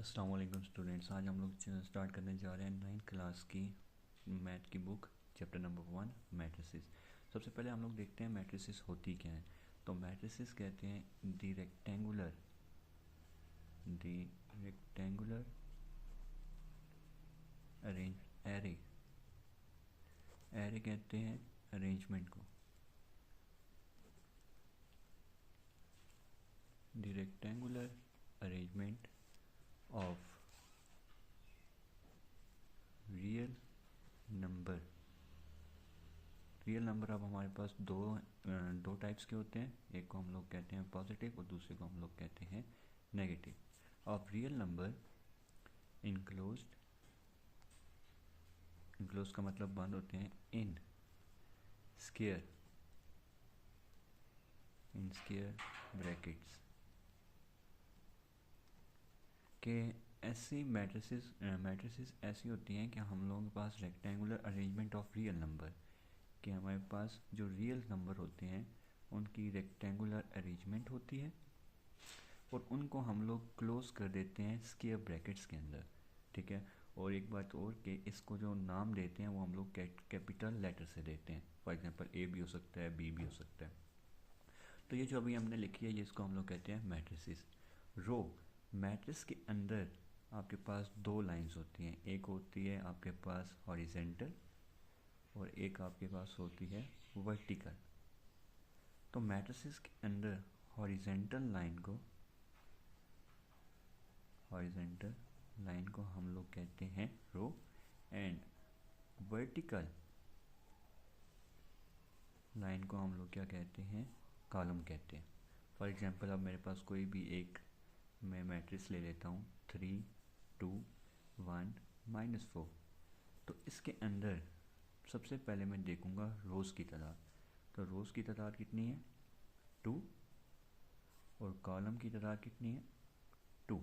अस्सलाम वालेकुम स्टूडेंट्स। आज हम लोग स्टार्ट करने जा रहे हैं 9th क्लास की मैथ की बुक चैप्टर नंबर 1 मैट्रिसेस। सबसे पहले हम लोग देखते हैं मैट्रिसेस होती क्या हैं। तो मैट्रिसेस कहते हैं the rectangular arrange array array कहते हैं अरेंजमेंट को। The rectangular arrangement of real number अब हमारे पास दो टाइप्स के होते हैं। एक को हम लोग कहते हैं पॉजिटिव और दूसरे को हम लोग कहते हैं negative. Of real number enclosed का मतलब बंद होते हैं इन स्क्वायर ब्रैकेट्स के। ऐसी मैट्रिसेस ऐसी होती हैं कि हम लोगों के पास rectangular arrangement of real number कि हमारे पास जो रियल नंबर होते हैं उनकी रेक्टेंगुलर अरेंजमेंट होती है और उनको हम लोग क्लोज कर देते हैं स्क्वायर ब्रैकेट्स के अंदर। ठीक है। और एक बात और कि इसको जो नाम देते हैं वो हम लोग कैपिटल लेटर से देते हैं। फॉर एग्जांपल ए भी हो सकता है, बी भी हो सकता है। तो ये जो अभी हमने लिखी है ये इसको हम लोग कहते हैं मैट्रिसेस। रो मैट्रिक्स के अंदर आपके पास दो लाइंस होती हैं। एक होती है आपके पास हॉरिजेंटल और एक आपके पास होती है वर्टिकल। तो मैट्रिसेस के अंदर हॉरिजेंटल लाइन को हम लोग कहते हैं रो एंड वर्टिकल लाइन को हम लोग क्या कहते हैं, कॉलम कहते हैं। फॉर एग्जांपल अब मेरे पास कोई भी एक मैं मैट्रिक्स ले लेता हूँ 3 2 1 -4। तो इसके अंदर सबसे पहले मैं देखूंगा रोज़ की तादाद। तो रोज़ की तादाद कितनी है 2 और कॉलम की तादाद कितनी है 2।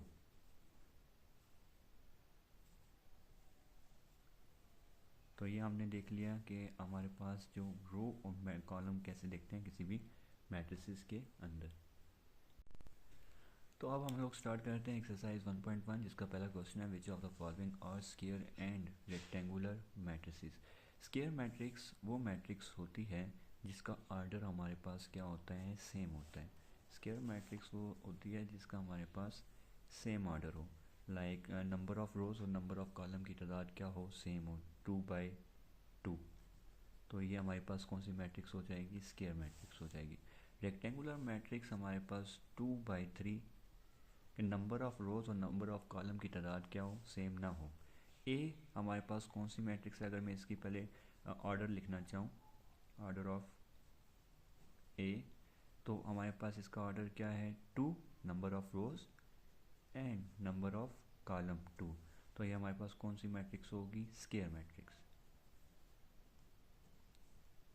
तो ये हमने देख लिया कि हमारे पास जो रो और कॉलम कैसे दिखते हैं किसी भी मैट्रिसेस के अंदर। तो अब हम लोग स्टार्ट करते हैं एक्सरसाइज 1.1 जिसका पहला क्वेश्चन है which of the following are square and rectangular matrices. Square matrix वो मैट्रिक्स होती है जिसका ऑर्डर हमारे पास क्या होता है, सेम होता है। स्क्वायर मैट्रिक्स वो होती है जिसका हमारे पास सेम ऑर्डर हो, लाइक नंबर ऑफ रोज और नंबर ऑफ कॉलम की तादाद क्या हो, सेम हो, 2/2। तो ये हमारे पास कौन सी मैट्रिक्स हो जाएगी, स्क्वायर मैट्रिक्स हो जाएगी। रेक्टेंगुलर मैट्रिक्स हमारे पास 2/3 कि नंबर ऑफ रोज और नंबर ऑफ कॉलम की तादाद क्या हो, सेम ना हो। ए हमारे पास कौन सी मैट्रिक्स है, अगर मैं इसकी पहले ऑर्डर लिखना चाहूँ, ऑर्डर ऑफ ए, तो हमारे पास इसका ऑर्डर क्या है 2, number of rose and number of column 2। तो ये हमारे पास कौन सी मैट्रिक्स होगी, स्क्वायर मैट्रिक्स।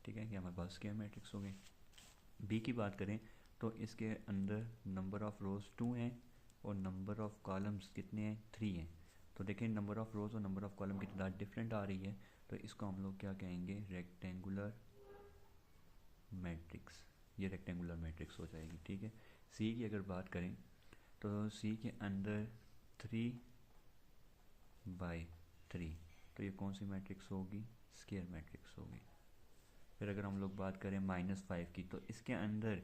ठीक है, ये हमारे पास स्क्वायर मैट्रिक्स हो गई। बी की बात करें तो इसके अंदर नंबर ऑफ रोज 2 हैं और नंबर ऑफ कॉलम्स कितने हैं, 3 हैं। तो देखें नंबर ऑफ रोज और नंबर ऑफ कॉलम की तादाद डिफरेंट आ रही है, तो इसको हम लोग क्या कहेंगे, रेक्टेंगुलर मैट्रिक्स। ये रेक्टेंगुलर मैट्रिक्स हो जाएगी। ठीक है। सी की अगर बात करें तो सी के अंदर 3/3, तो ये कौन सी मैट्रिक्स होगी, स्क्वायर मैट्रिक्स होगी। फिर अगर हम लोग बात करें -5 की, तो इसके अंदर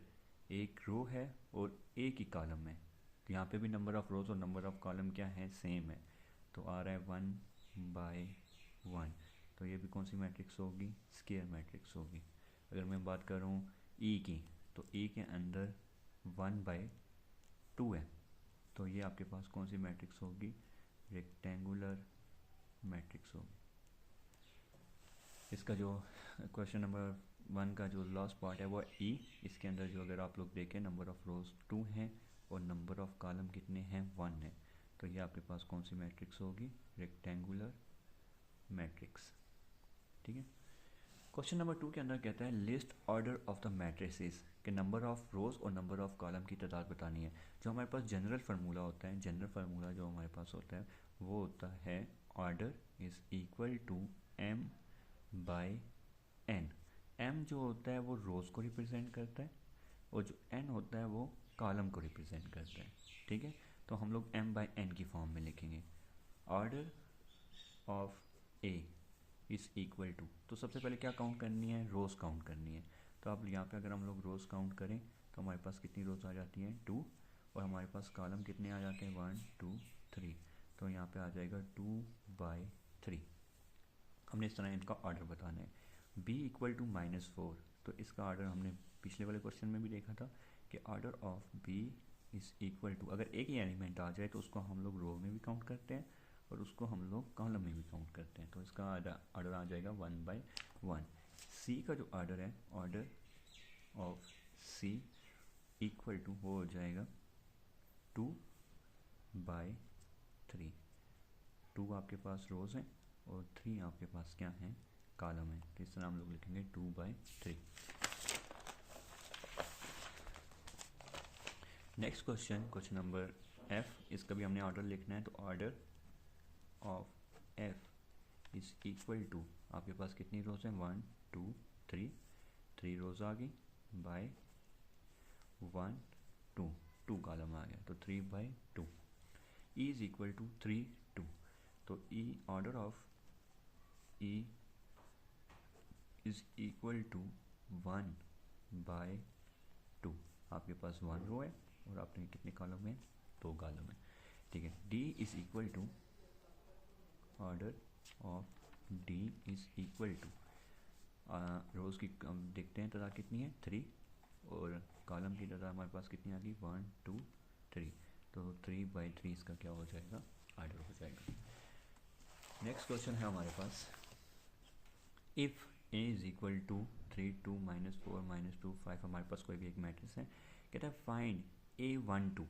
एक रो है और एक ही कॉलम है। तो यहाँ पे भी नंबर ऑफ रोज और नंबर ऑफ कॉलम क्या है, सेम है। तो आ रहा है 1/1। तो ये भी कौन सी मैट्रिक्स होगी, स्क्वायर मैट्रिक्स होगी। अगर मैं बात करूँ ई की, तो ई के अंदर 1/2 है। तो ये आपके पास कौन सी मैट्रिक्स होगी, रेक्टेंगुलर मैट्रिक्स होगी। इसका जो क्वेश्चन नंबर 1 का जो लास्ट पार्ट है वो ई। इसके अंदर जो अगर आप लोग देखें नंबर ऑफ रोज 2 हैं और नंबर ऑफ कॉलम कितने हैं, 1 है। तो ये आपके पास कौन सी मैट्रिक्स होगी, रेक्टेंगुलर मैट्रिक्स। ठीक है। क्वेश्चन नंबर 2 के अंदर कहता है list order of the matrices के नंबर ऑफ रोज और नंबर ऑफ कॉलम की तादाद बतानी है। जो हमारे पास जनरल फार्मूला होता है, जनरल फार्मूला जो हमारे पास होता है वो होता है order is equal to m/n। m जो होता है वो रोज को रिप्रेजेंट करता है और जो n होता है वो कॉलम को रिप्रेजेंट करता है। ठीक है। तो तो हम लोग m/n की फॉर्म में लिखेंगे। Order of A is equal to, तो सबसे पहले क्या काउंट करनी है, रोज़ काउंट करनी है। तो अब यहाँ पे अगर हम लोग रोज़ काउंट करें तो हमारे पास कितनी रोज़ आ जाती हैं, 2, और हमारे पास कॉलम कितने आ जाते हैं, 1 2 3। तो यहाँ पे आ जाएगा 2/3। हमने इस तरह इनका ऑर्डर बताना है। b इक्वल टू -4, तो इसका ऑर्डर हमने पिछले वाले क्वेश्चन में भी देखा था कि order of b is equal to, अगर एक ही एलिमेंट आ जाए तो उसको हम लोग रो में भी काउंट करते हैं और उसको हम लोग कॉलम में भी काउंट करते हैं। तो इसका ऑर्डर आ जाएगा 1/1। c का जो ऑर्डर है, order of c equal to वो हो जाएगा 2/3। 2 आपके पास रोज़ हैं और 3 आपके पास क्या हैं, कॉलम है। तो इस तरह हम लोग लिखेंगे 2/3। Next question, question number f, इसका भी हमने ऑर्डर लिखना है। तो order of f is equal to, आपके पास कितनी रोज़ हैं, 1 2 3, 3 रोज़ आ गई, बाय 1 2, 2 कॉलम आ गया, तो 3/2। e इज़ इक्वल टू 3 2, तो e order of e is equal to 1/2। आपके पास 1 रो है और आपने कितने कॉलम में, 2 कॉलम है, ठीक है। d is equal to, order of d is equal to, rows की देखते हैं तादाद कितनी है, 3, और कॉलम की तादाद हमारे पास कितनी आ गई, 1 2 3, तो 3/3 इसका क्या हो जाएगा, ऑर्डर हो जाएगा। नेक्स्ट क्वेश्चन है हमारे पास, if a is equal to 3 2 -4 -2 5, हमारे पास कोई भी एक मैट्रिक्स है। कहता है फाइंड a12।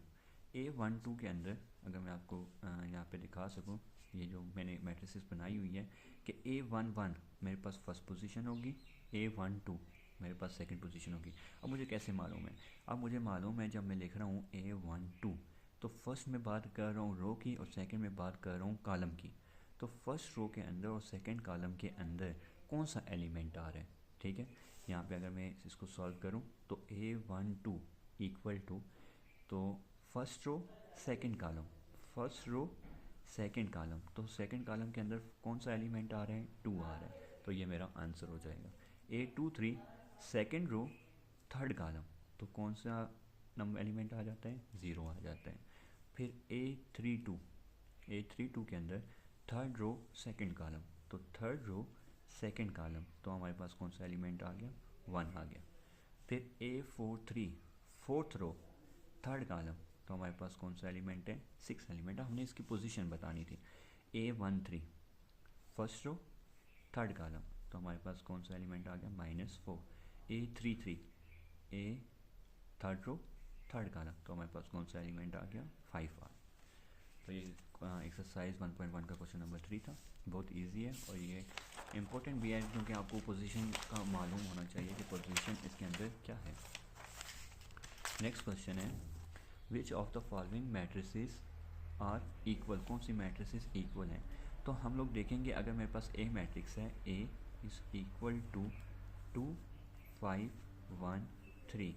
a12 के अंदर अगर मैं आपको यहाँ पे दिखा सकूँ, ये जो मैंने मैट्रिसेस बनाई हुई है कि a11 मेरे पास फर्स्ट पोजीशन होगी, a12 मेरे पास सेकंड पोजीशन होगी। अब मुझे कैसे मालूम है, अब मुझे मालूम है जब मैं लिख रहा हूँ a12, तो फर्स्ट में बात कर रहा हूँ रो की और सेकंड में बात कर रहा हूँ कॉलम की। तो फर्स्ट रो के अंदर और सेकंड कॉलम के अंदर कौन सा एलिमेंट आ रहा है, ठीक है। यहाँ पे अगर मैं इसको सॉल्व करूँ तो a12 इक्वल टू, तो first row second column, first row second column, तो सेकंड कॉलम के अंदर कौन सा एलिमेंट आ रहा है, 2 आ रहा है, तो ये मेरा आंसर हो जाएगा। a23 second row third column, तो कौन सा नंबर एलिमेंट आ जाता है, 0 आ जाता है। फिर a32 के अंदर थर्ड रो सेकंड कॉलम, तो थर्ड रो सेकंड कॉलम, तो हमारे पास कौन सा एलिमेंट आ गया, 1 आ गया। फिर a43 fourth row third column, तो हमारे पास कौन सा एलिमेंट है, 6 एलिमेंट है। हमने इसकी पोजीशन बतानी थी। a13 first row third column, तो हमारे पास कौन सा एलिमेंट आ गया, -4। a33 ए थर्ड रो थर्ड कॉलम, तो हमारे पास कौन सा एलिमेंट आ गया, 5 आ। तो ये एक्सरसाइज 1.1 का क्वेश्चन नंबर 3 था। बहुत इजी है और ये इम्पोर्टेंट भी है क्योंकि आपको पोजीशन का मालूम होना चाहिए कि पोजीशन इसके अंदर क्या है। नेक्स्ट क्वेश्चन है, which of the following matrices are equal, कौन सी मैट्रिसेस इक्वल हैं। तो हम लोग देखेंगे अगर मेरे पास ए मैट्रिक्स है, ए इज़ इक्वल टू 2 5 1 3,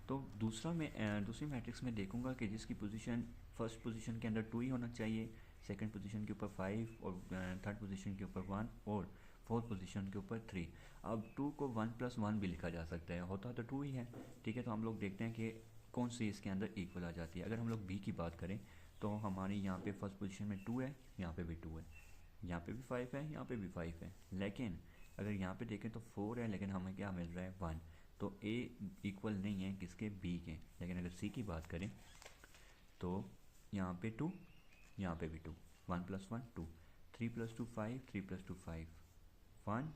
तो दूसरी मैट्रिक्स में देखूंगा कि जिसकी पोजीशन फर्स्ट पोजीशन के अंदर 2 ही होना चाहिए, सेकंड पोजीशन के ऊपर 5 और थर्ड पोजीशन के ऊपर 1 और फोर्थ पोजीशन के ऊपर 3। अब 2 को 1 + 1 भी लिखा जा सकता है, होता तो 2 ही है, ठीक है। तो हम लोग देखते हैं कि कौन सी इसके अंदर इक्वल आ जाती है। अगर हम लोग बी की बात करें तो हमारी यहाँ पे फर्स्ट पोजीशन में 2 है, यहाँ पे भी 2 है, यहाँ पे भी 5 है, यहाँ पे भी 5 है। लेकिन अगर यहाँ पे देखें तो 4 है, लेकिन हमें क्या मिल रहा है, 1। तो ए इक्वल नहीं है किसके, बी के। लेकिन अगर सी की बात करें तो यहाँ पे 2, यहाँ पे भी 2, 1 + 1 2, 3 + 2 5, 3 + 2 5 1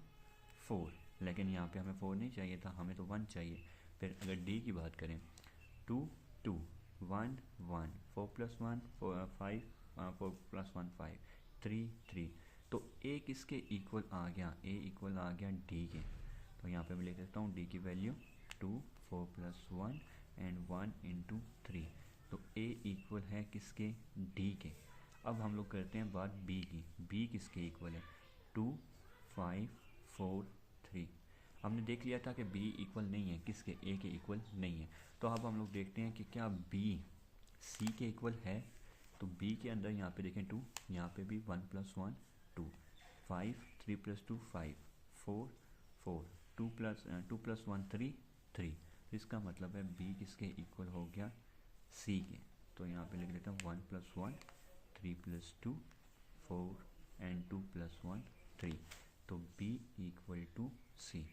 4, लेकिन यहाँ पे हमें 4 नहीं चाहिए था, हमें तो 1 चाहिए। फिर अगर डी की बात करें 2 2 1 1, 4 + 1 5, 4 + 1 5, 3 3, तो ए किसके इक्वल आ गया, ए इक्वल आ गया डी के। तो यहाँ पे मैं लिख देता हूँ डी की वैल्यू 2 4 + 1 एंड 1 × 3, तो ए इक्वल है किसके, डी के। अब हम लोग करते हैं बात बी की, बी किसके इक्वल है, 2 5 4 3। हमने देख लिया था कि बी इक्वल नहीं है किसके, ए के इक्वल नहीं है। तो अब हम लोग देखते हैं कि क्या बी सी के इक्वल है, तो बी के अंदर यहाँ पे देखें 2, यहाँ पे भी 1 + 1 2, 5 3 + 2 5 4 4 2 + 1 3 3। तो इसका मतलब है बी किसके इक्वल हो गया, सी के। तो यहाँ पे लिख लेता हूँ 1 + 1 3 + 2 4 एंड 2 + 1 3। तो B equal to C.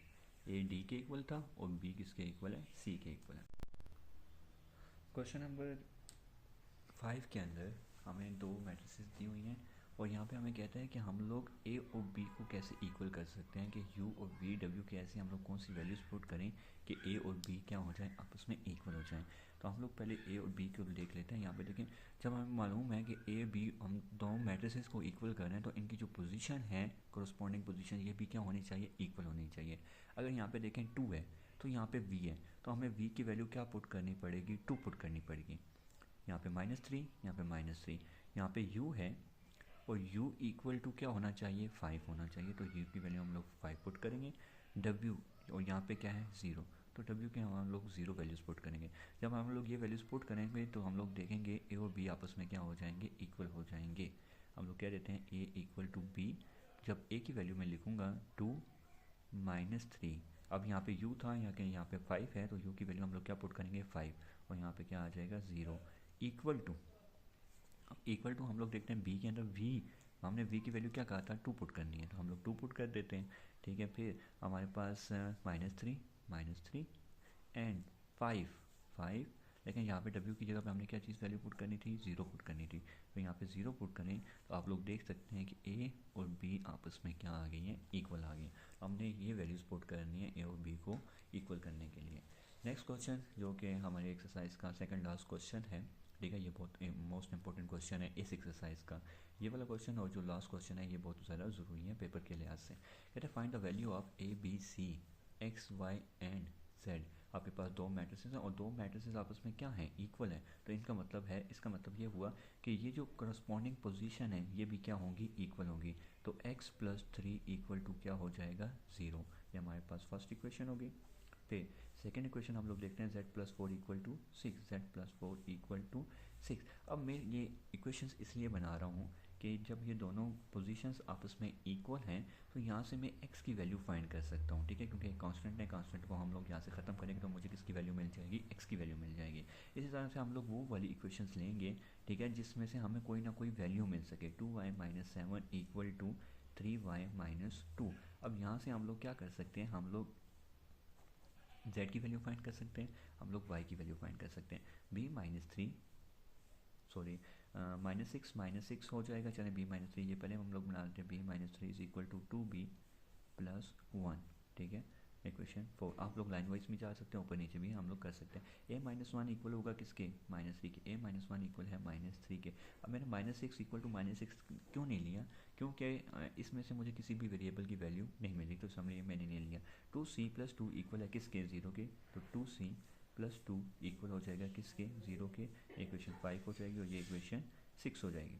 A D के इक्वल था और बी किसके इक्वल है, सी के इक्वल है। क्वेश्चन नंबर 5 के अंदर हमें दो मैट्रिसेस दी हुई हैं और यहाँ पे हमें कहता है कि हम लोग ए और बी को कैसे इक्वल कर सकते हैं, कि यू और वी डब्ल्यू के ऐसे हम लोग कौन सी वैल्यूज पुट करें कि ए और बी क्या हो जाए, आपस में इक्वल हो जाएं। तो हम लोग पहले ए और बी को देख लेते हैं। यहाँ पे देखें, जब हमें मालूम है कि ए बी हम दोनों मैट्रिसेस को इक्वल कर रहे हैं, तो इनकी जो पोजीशन है, कोरस्पॉन्डिंग पोजीशन, ये भी क्या होनी चाहिए, इक्वल होनी चाहिए। अगर यहाँ पे देखें 2 है तो यहाँ पे v है, तो हमें v की वैल्यू क्या पुट करनी पड़ेगी, 2 पुट करनी पड़ेगी। यहाँ पे -3, यहाँ पे -3, यहाँ पे u है और u इक्वल टू क्या होना चाहिए, 5 होना चाहिए। तो u की वैल्यू हम लोग 5 पुट करेंगे। w और यहाँ पे क्या है 0, तो w के हम लोग 0 वैल्यूज़ पुट करेंगे। जब हम लोग ये वैल्यूज़ पुट करेंगे तो हम लोग देखेंगे a और b आपस में क्या हो जाएंगे, इक्वल हो जाएंगे। हम लोग क्या देते हैं a इक्वल टू b। जब a की वैल्यू मैं लिखूँगा 2 -3, अब यहाँ पे u था, यहाँ पे 5 है, तो u की वैल्यू हम लोग क्या पुट करेंगे 5 और यहाँ पे क्या आ जाएगा 0 इक्वल टू। अब इक्वल टू हम लोग देखते हैं b के अंदर v, हमने v की वैल्यू क्या कहा था 2 पुट करनी है, तो हम लोग 2 पुट कर देते हैं। ठीक है, फिर हमारे पास -3 एंड 5, लेकिन यहाँ पे w की जगह पे हमने क्या चीज़ वैल्यू पुट करनी थी, 0 पुट करनी थी। तो यहाँ पे 0 पुट करें तो आप लोग देख सकते हैं कि a और b आपस में क्या आ गई हैं, इक्वल आ गई। हमने ये वैल्यूज़ पुट करनी है a और b को इक्वल करने के लिए। नेक्स्ट क्वेश्चन जो कि हमारे एक्सरसाइज का सेकंड लास्ट क्वेश्चन है, ठीक है, ये बहुत मोस्ट इंपॉर्टेंट क्वेश्चन है इस एक्सरसाइज का। ये वाला क्वेश्चन और जो लास्ट क्वेश्चन है ये बहुत ज़्यादा ज़रूरी है पेपर के लिहाज से। कहते हैं find the value of A B C X Y and Z. आपके पास दो मैट्रिसेस हैं और दो मैट्रिसेस आपस में क्या है, इक्वल है। तो इनका मतलब है, इसका मतलब ये हुआ कि ये जो करस्पॉन्डिंग पोजीशन है ये भी क्या होंगी, इक्वल होगी। तो x + 3 इक्वल टू क्या हो जाएगा 0। ये हमारे पास फर्स्ट इक्वेशन होगी। फिर सेकेंड इक्वेशन हम लोग देखते हैं z + 4 equal to 6, z + 4 equal to 6। अब मैं ये इक्वेशंस इसलिए बना रहा हूँ कि जब ये दोनों पोजीशंस आपस में इक्वल हैं तो यहाँ से मैं x की वैल्यू फाइंड कर सकता हूँ। ठीक है, क्योंकि कांस्टेंट है, कांस्टेंट को हम लोग यहाँ से ख़त्म करेंगे तो मुझे किसकी वैल्यू मिल जाएगी, x की वैल्यू मिल जाएगी। इसी तरह से हम लोग वो वाली इक्वेशंस लेंगे, ठीक है, जिसमें से हमें कोई ना कोई वैल्यू मिल सके। 2y - 7 equal to 3y - 2। अब यहाँ से हम लोग क्या कर सकते हैं, हम लोग z की वैल्यू फाइंड कर सकते हैं, हम लोग y की वैल्यू फाइंड कर सकते हैं। b - 3 सॉरी -6 हो जाएगा। चले b - 3 ये पहले हम लोग बना लेते हैं। b - 3 is equal to 2b + 1। ठीक है, इक्वेशन 4। आप लोग लाइन वाइज भी जा सकते हैं, ऊपर नीचे भी हम लोग कर सकते हैं। a - 1 इक्वल होगा किसके, -3 के। a - 1 इक्वल है -3 के। अब मैंने -6 इक्वल टू -6 क्यों नहीं लिया, क्योंकि इसमें से मुझे किसी भी वेरिएबल की वैल्यू नहीं मिली, तो समझिए मैंने नहीं लिया। 2c + 2 इक्वल है किसके, 0 के। तो 2c + 2 इक्वल हो जाएगा किसके, 0 के। इक्वेशन 5 हो जाएगी और ये इक्वेशन 6 हो जाएगी।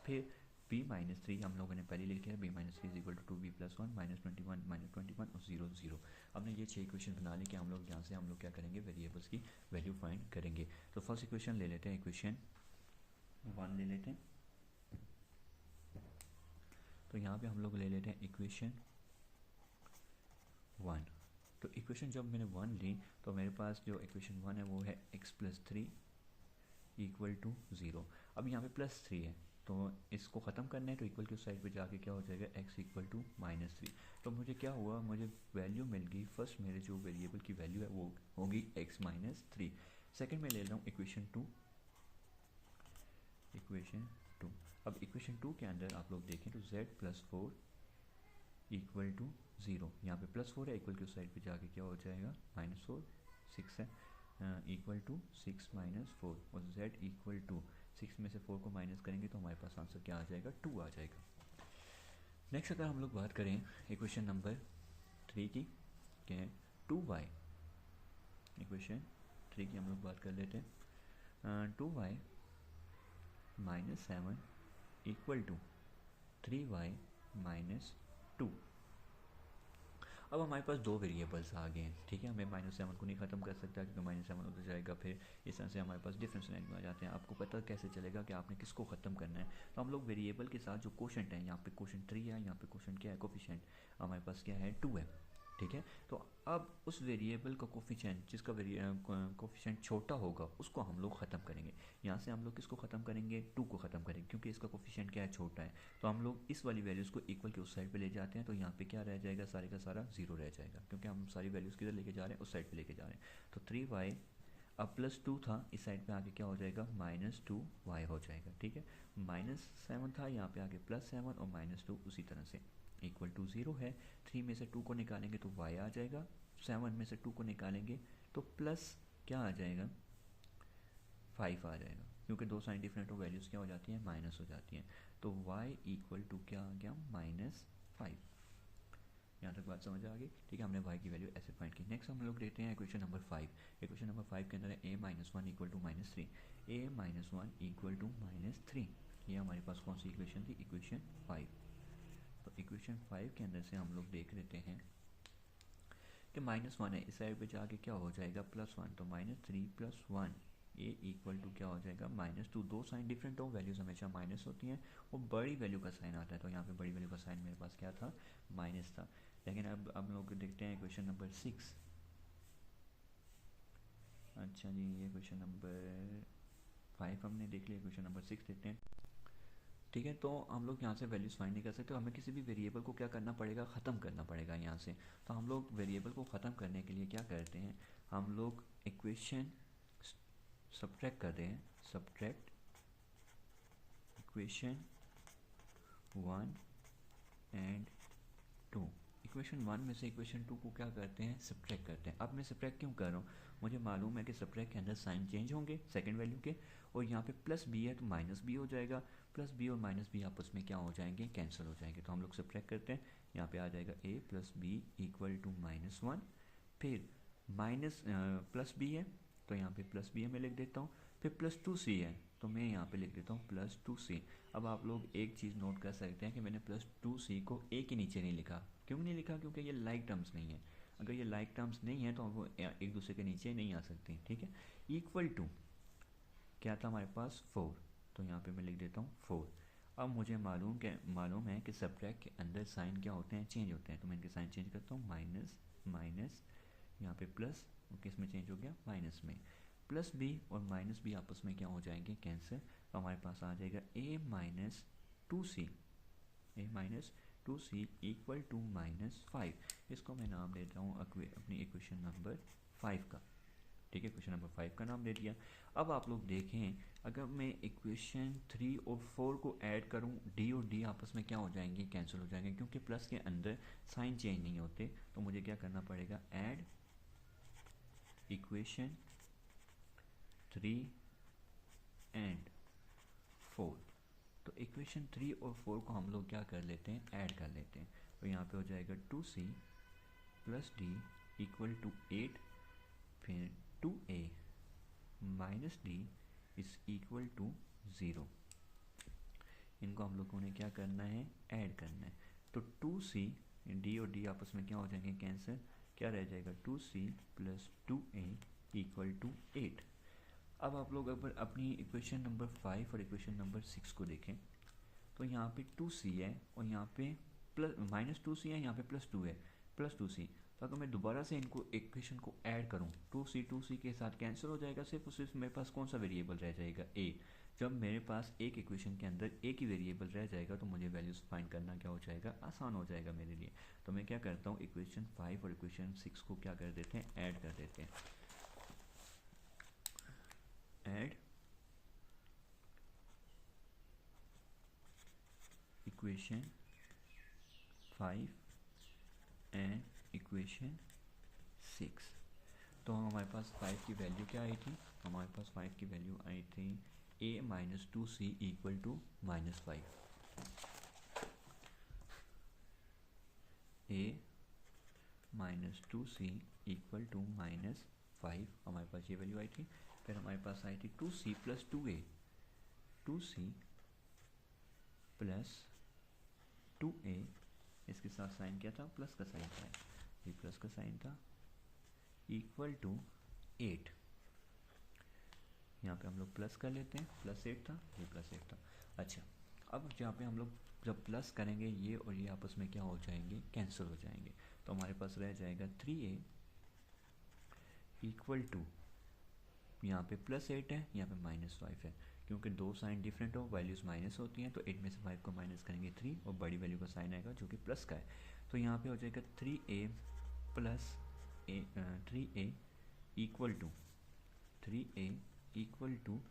फिर b - 3 हम लोगों ने पहले लिखे है। b - 3 is equal to 2b + 1 -21 और 0 0। हमने ये 6 इक्वेशन बना ली कि हम लोग यहाँ से हम लोग क्या करेंगे, वेरिएबल्स की वैल्यू फाइंड करेंगे। तो फर्स्ट इक्वेशन ले लेते हैं, इक्वेशन 1 ले लेते हैं। तो यहाँ पे हम लोग ले लेते हैं इक्वेशन 1। तो इक्वेशन जब मैंने 1 ली तो मेरे पास जो इक्वेशन 1 है वो है x + 3 इक्वल टू 0। अब यहाँ पे +3 है तो इसको ख़त्म करना है, तो इक्वल की साइड पे जाके क्या हो जाएगा, x इक्वल टू -3। तो मुझे क्या हुआ, मुझे वैल्यू मिल गई। फर्स्ट मेरे जो वेरिएबल की वैल्यू है वो होगी x - 3। सेकेंड में ले रहा हूँ इक्वेशन 2। अब इक्वेशन 2 के अंदर आप लोग देखें तो z + 4 इक्वल टू 0। यहाँ पे +4 है, इक्वल की साइड पे जाके क्या हो जाएगा, -4। 6 है, इक्वल टू 6 - 4 और z इक्वल टू 6 में से 4 को माइनस करेंगे तो हमारे पास आंसर क्या आ जाएगा, 2 आ जाएगा। नेक्स्ट अगर हम लोग बात करें इक्वेशन नंबर 3 की, क्या है 2y। इक्वेशन 3 की हम लोग बात कर लेते हैं। 2y - 7 equal to 3y - 2। अब हमारे पास दो वेरिएबल्स आ गए हैं, ठीक है। हमें -7 को नहीं ख़त्म कर सकता क्योंकि -7 होता जाएगा, फिर इस तरह से हमारे पास डिफरेंस लाइन में आ जाते हैं। आपको पता कैसे चलेगा कि आपने किसको ख़त्म करना है? तो हम लोग वेरिएबल के साथ जो कोशेंट है, यहाँ पे कोशेंट 3 है, यहाँ पे कोशेंट क्या है, कोफिशिएंट हमारे पास क्या है, 2 है, ठीक है। तो अब उस वेरिएबल का कोफिशिएंट जिसका कोफिशिएंट छोटा होगा उसको हम लोग ख़त्म करेंगे। यहाँ से हम लोग किसको ख़त्म करेंगे, 2 को ख़त्म करेंगे क्योंकि इसका कोफिशिएंट क्या है, छोटा है। तो हम लोग इस वाली वैल्यूज़ को इक्वल के उस साइड पे ले जाते हैं, तो यहाँ पे क्या रह जाएगा, सारे का सारा 0 रह जाएगा क्योंकि हम सारी वैल्यूज़ किधर लेके जा रहे हैं, उस साइड पे लेके जा रहे हैं। तो 3y अब +2 था, इस साइड पे आगे क्या हो जाएगा, -2y हो जाएगा, ठीक है। -7 था, यहाँ पे आगे +7 और -2 उसी तरह से इक्वल टू 0 है। 3 में से 2 को निकालेंगे तो y आ जाएगा, 7 में से 2 को निकालेंगे तो प्लस क्या आ जाएगा, 5 आ जाएगा क्योंकि दो साइन डिफरेंट हो, वैल्यूज़ क्या हो जाती हैं, माइनस हो जाती हैं। तो y इक्वल टू क्या आ गया, -5। यहाँ तक बात समझ आ गई, ठीक है। हमने y की वैल्यू ऐसे फाइंड की। नेक्स्ट हम लोग देखते हैं इक्वेशन नंबर 5। इक्वेशन नंबर 5 के अंदर है a-1 equal to -3, a-1 equal to -3। ये हमारे पास कौन सी इक्वेशन थी, इक्वेशन 5। तो इक्वेशन 5 के अंदर से हम लोग देख लेते हैं कि -1 है, इस साइड पे जाके क्या हो जाएगा, +1। तो -3 + 1 ए इक्वल टू क्या हो जाएगा, -2। दो साइन डिफरेंट हो, वैल्यूज़ हमेशा माइनस होती हैं, वो बड़ी वैल्यू का साइन आता है। तो यहाँ पे बड़ी वैल्यू का साइन मेरे पास क्या था, माइनस था। लेकिन अब हम लोग देखते हैं क्वेश्चन नंबर 6। अच्छा जी, ये क्वेश्चन नंबर 5 हमने देख लिया, क्वेश्चन नंबर 6 देखते हैं, ठीक है। तो हम लोग यहाँ से वैल्यूज़ फाइंड नहीं कर सकते, हमें किसी भी वेरिएबल को क्या करना पड़ेगा, ख़त्म करना पड़ेगा यहाँ से। तो हम लोग वेरिएबल को ख़त्म करने के लिए क्या करते हैं, हम लोग इक्वेशन सब्ट्रैक्ट करते हैं, सब्ट्रैक्ट इक्वेशन 1 एंड 2। इक्वेशन 1 में से इक्वेशन 2 को क्या करते हैं, सब्ट्रैक्ट करते हैं। अब मैं सब्ट्रैक्ट क्यों कर रहा हूँ, मुझे मालूम है कि सब्ट्रैक्ट के अंदर साइन चेंज होंगे सेकंड वैल्यू के, और यहाँ पे +b है तो -b हो जाएगा, +b और -b आपस में क्या हो जाएंगे, कैंसिल हो जाएंगे। तो हम लोग सब्ट्रैक्ट करते हैं, यहाँ पे आ जाएगा a + b इक्वल टू -1, फिर +b है तो यहाँ पे +b मैं लिख देता हूँ, फिर +2c है तो मैं यहाँ पे लिख देता हूँ +2c। अब आप लोग एक चीज़ नोट कर सकते हैं कि मैंने +2c को a के नीचे नहीं लिखा। क्यों नहीं लिखा, क्योंकि ये लाइक टर्म्स नहीं है। अगर ये लाइक टर्म्स नहीं है तो वो एक दूसरे के नीचे नहीं आ सकती, ठीक है। इक्वल टू क्या था हमारे पास, 4, तो यहाँ पे मैं लिख देता हूँ 4। अब मुझे मालूम है कि सब्ट्रैक्ट के अंदर साइन क्या होते हैं, चेंज होते हैं। तो मैं इनके साइन चेंज करता हूँ, माइनस माइनस, यहाँ पे प्लस, किस में चेंज हो गया, माइनस में। +b और -b आपस में क्या हो जाएंगे, कैंसिल। तो हमारे पास आ जाएगा a-2c, a-2c इक्वल टू -5। इसको मैं नाम देता हूँ अपनी इक्वेशन नंबर 5 का, ठीक है। क्वेश्चन नंबर 5 का नाम दे दिया। अब आप लोग देखें, अगर मैं इक्वेशन 3 और 4 को ऐड करूं, d और d आपस में क्या हो जाएंगे, कैंसिल हो जाएंगे, क्योंकि प्लस के अंदर साइन चेंज नहीं होते। तो मुझे क्या करना पड़ेगा, ऐड इक्वेशन 3 एंड 4। तो इक्वेशन 3 और 4 को हम लोग क्या कर लेते हैं, ऐड कर लेते हैं। तो यहाँ पे हो जाएगा 2c + d इक्वल टू 8, फिर 2a - d is equal to 0। इनको हम लोगों ने क्या करना है, ऐड करना है। तो 2c, d और d आपस में क्या हो जाएंगे, कैंसिल। क्या रह जाएगा, 2c + 2a इक्वल टू 8। अब आप लोग अगर अपनी इक्वेशन नंबर 5 और इक्वेशन नंबर 6 को देखें, तो यहाँ पे 2c है और यहाँ पे -2c है, यहाँ पे +2 है, +2c। तो अगर मैं दोबारा से इनको इक्वेशन को ऐड करूँ, 2c के साथ कैंसिल हो जाएगा, सिर्फ और सिर्फ मेरे पास कौन सा वेरिएबल रह जाएगा, a। जब मेरे पास एक इक्वेशन के अंदर एक ही वेरिएबल रह जाएगा तो मुझे वैल्यूज फाइंड करना क्या हो जाएगा, आसान हो जाएगा मेरे लिए। तो मैं क्या करता हूँ, इक्वेशन 5 और इक्वेशन 6 को क्या कर देते हैं, ऐड कर देते हैं। Add equation 5 and equation 6। तो हमारे पास 5 की वैल्यू क्या आई थी, हमारे पास 5 की वैल्यू आई थी a - 2c equal to -5। a - 2c equal to -5 हमारे पास ये वैल्यू आई थी। फिर हमारे पास आई थी 2c + 2a, 2c + 2a, इसके साथ साइन क्या था, प्लस का साइन था, ये प्लस का साइन था, इक्वल टू 8। यहाँ पे हम लोग प्लस कर लेते हैं, +8 था, ये +8 था। अच्छा, अब यहाँ पे हम लोग जब प्लस करेंगे ये और ये आपस में क्या हो जाएंगे, कैंसिल हो जाएंगे। तो हमारे पास रह जाएगा 3a इक्वल टू, यहाँ पे +8 है, यहाँ पे -5 है। क्योंकि दो साइन डिफरेंट हो, वैल्यूज़ माइनस होती हैं, तो 8 में से 5 को माइनस करेंगे 3 और बड़ी वैल्यू का साइन आएगा जो कि प्लस का है। तो यहाँ पे हो जाएगा 3a equal to 3a equal to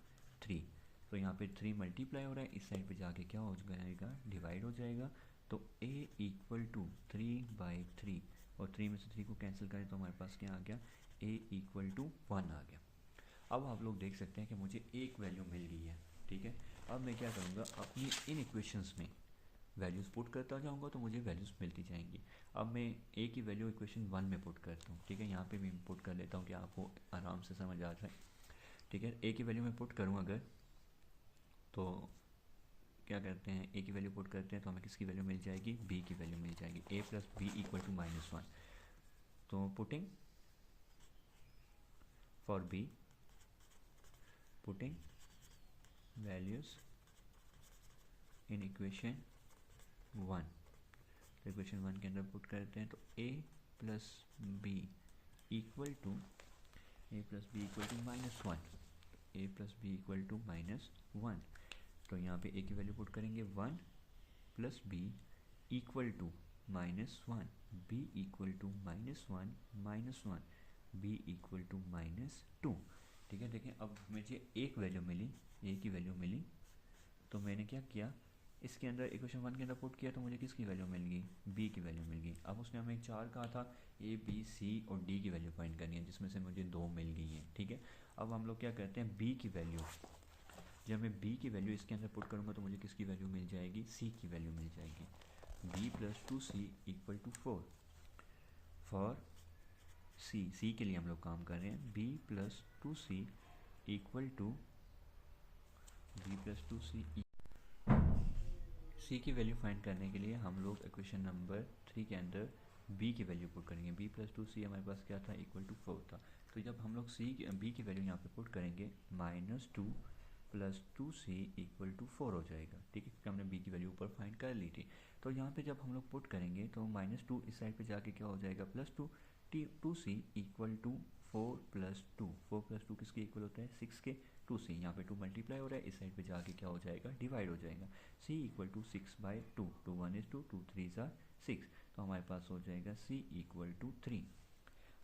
3। तो यहाँ पे 3 मल्टीप्लाई हो रहा है, इस साइड पे जाके क्या हो जाएगा, डिवाइड हो जाएगा। तो a इक्वल टू 3/3 और 3 में से 3 को कैंसिल करें तो हमारे पास क्या आ गया, a इक्वल टू 1 आ गया। अब आप लोग देख सकते हैं कि मुझे एक वैल्यू मिल गई है, ठीक है। अब मैं क्या करूँगा, अपनी इन इक्वेशंस में वैल्यूज़ पुट करता जाऊँगा तो मुझे वैल्यूज़ मिलती जाएंगी। अब मैं a की वैल्यू इक्वेशन 1 में पुट करता हूँ, ठीक है। यहाँ पे भी पुट कर लेता हूँ कि आपको आराम से समझ आ जाए, ठीक है। a की वैल्यू में पुट करूँ अगर, तो क्या करते हैं, a की वैल्यू पुट करते हैं तो हमें किसकी वैल्यू मिल जाएगी, b की वैल्यू मिल जाएगी, a + b इक्वल टू -1। तो putting for b, putting values in equation 1, तो इक्वेशन 1 के अंदर पुट करते हैं तो a + b equal to -1, a + b equal to -1। तो यहाँ पे a की वैल्यू पुट करेंगे 1 + b equal to -1, b equal to -1, b equal to -2, ठीक है। देखें अब मुझे एक वैल्यू मिली, a की वैल्यू मिली, तो मैंने क्या किया, इसके अंदर इक्वेशन 1 के अंदर पुट किया तो मुझे किसकी वैल्यू मिल गई, b की वैल्यू मिल गई। अब उसने हमें 4 कहा था, a b c और d की वैल्यू फाइंड करनी है, जिसमें से मुझे 2 मिल गई हैं, ठीक है। अब हम लोग क्या करते हैं, b की वैल्यू, जब मैं b की वैल्यू इसके अंदर पुट करूँगा तो मुझे किसकी वैल्यू मिल जाएगी, c की वैल्यू मिल जाएगी। b + 2c equal to 4 for c के लिए हम लोग काम कर रहे हैं। b + 2c equal to c की वैल्यू फाइंड करने के लिए हम लोग इक्वेशन नंबर 3 के अंदर b की वैल्यू पुट करेंगे। b + 2c हमारे पास क्या था, इक्वल टू 4 था। तो जब हम लोग b की वैल्यू यहाँ पे पुट करेंगे, -2 + 2c इक्वल टू 4 हो जाएगा, ठीक है, क्योंकि हमने b की वैल्यू ऊपर फाइंड कर ली थी। तो यहाँ पे जब हम लोग पुट करेंगे तो -2 इस साइड पे जाके क्या हो जाएगा, +2, 2c इक्वल टू 4 + 2, 4 + 2 किसके इक्वल होता है, 6 के। 2c यहाँ पे 2 मल्टीप्लाई हो रहा है, इस साइड पे जाके क्या हो जाएगा, डिवाइड हो जाएगा। c equal to 6/2, 2 1 is 2, 2 3 are 6, तो हमारे पास हो जाएगा c इक्वल टू 3।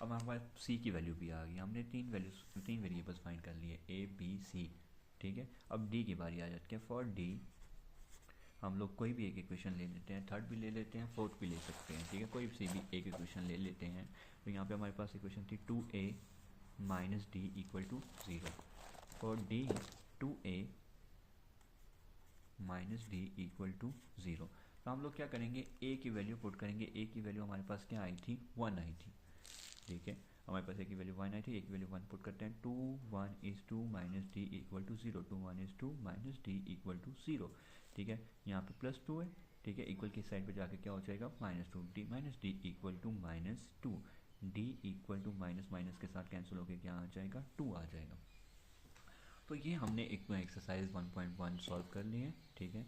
अब हमारे पास c की वैल्यू भी आ गई, हमने तीन वेरिएबल्स फाइंड कर लिए, a b c, ठीक है। अब d की बारी आ जाती है। फॉर d हम लोग कोई भी एक इक्वेशन ले लेते हैं, थर्ड भी ले लेते हैं, फोर्थ भी ले सकते हैं, ठीक है, कोई सी भी एक इक्वेशन ले लेते हैं। तो यहाँ पे हमारे पास इक्वेशन थी 2a - d equal to 0। For d 2a - d equal to 0। तो हम लोग क्या करेंगे, a की वैल्यू पुट करेंगे। a की वैल्यू हमारे पास क्या आई थी, 1 आई थी, ठीक है। हमारे पास a की वैल्यू 1 आई थी, a की वैल्यू 1 पुट करते हैं। 2 1 is 2 - d equal to 0, 2 1 is 2 - d equal to 0, ठीक है। यहाँ पे +2 है, ठीक है, इक्वल की साइड पे जाके क्या हो जाएगा, -2, d -d equal to -2, d equal to minus के साथ कैंसिल होकर क्या आ जाएगा, 2 आ जाएगा। तो ये हमने एक एक्सरसाइज 1.1 सॉल्व कर ली है, ठीक है।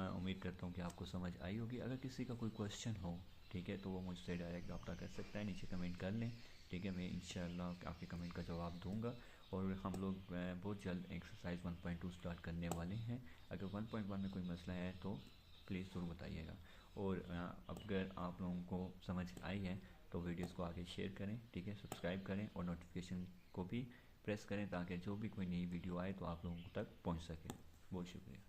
उम्मीद करता हूँ कि आपको समझ आई होगी। अगर किसी का कोई क्वेश्चन हो, ठीक है, तो वो मुझसे डायरेक्ट रब्ता कर सकता है, नीचे कमेंट कर लें, ठीक है। मैं इंशाल्लाह आपके कमेंट का जवाब दूंगा। और हम लोग बहुत जल्द एक्सरसाइज 1.2 स्टार्ट करने वाले हैं। अगर 1.1 में कोई मसला है तो प्लीज़ ज़रूर बताइएगा। और अगर आप लोगों को समझ आई है तो वीडियोस को आगे शेयर करें, ठीक है, सब्सक्राइब करें और नोटिफिकेशन को भी प्रेस करें ताकि जो भी कोई नई वीडियो आए तो आप लोगों तक पहुंच सके। बहुत शुक्रिया।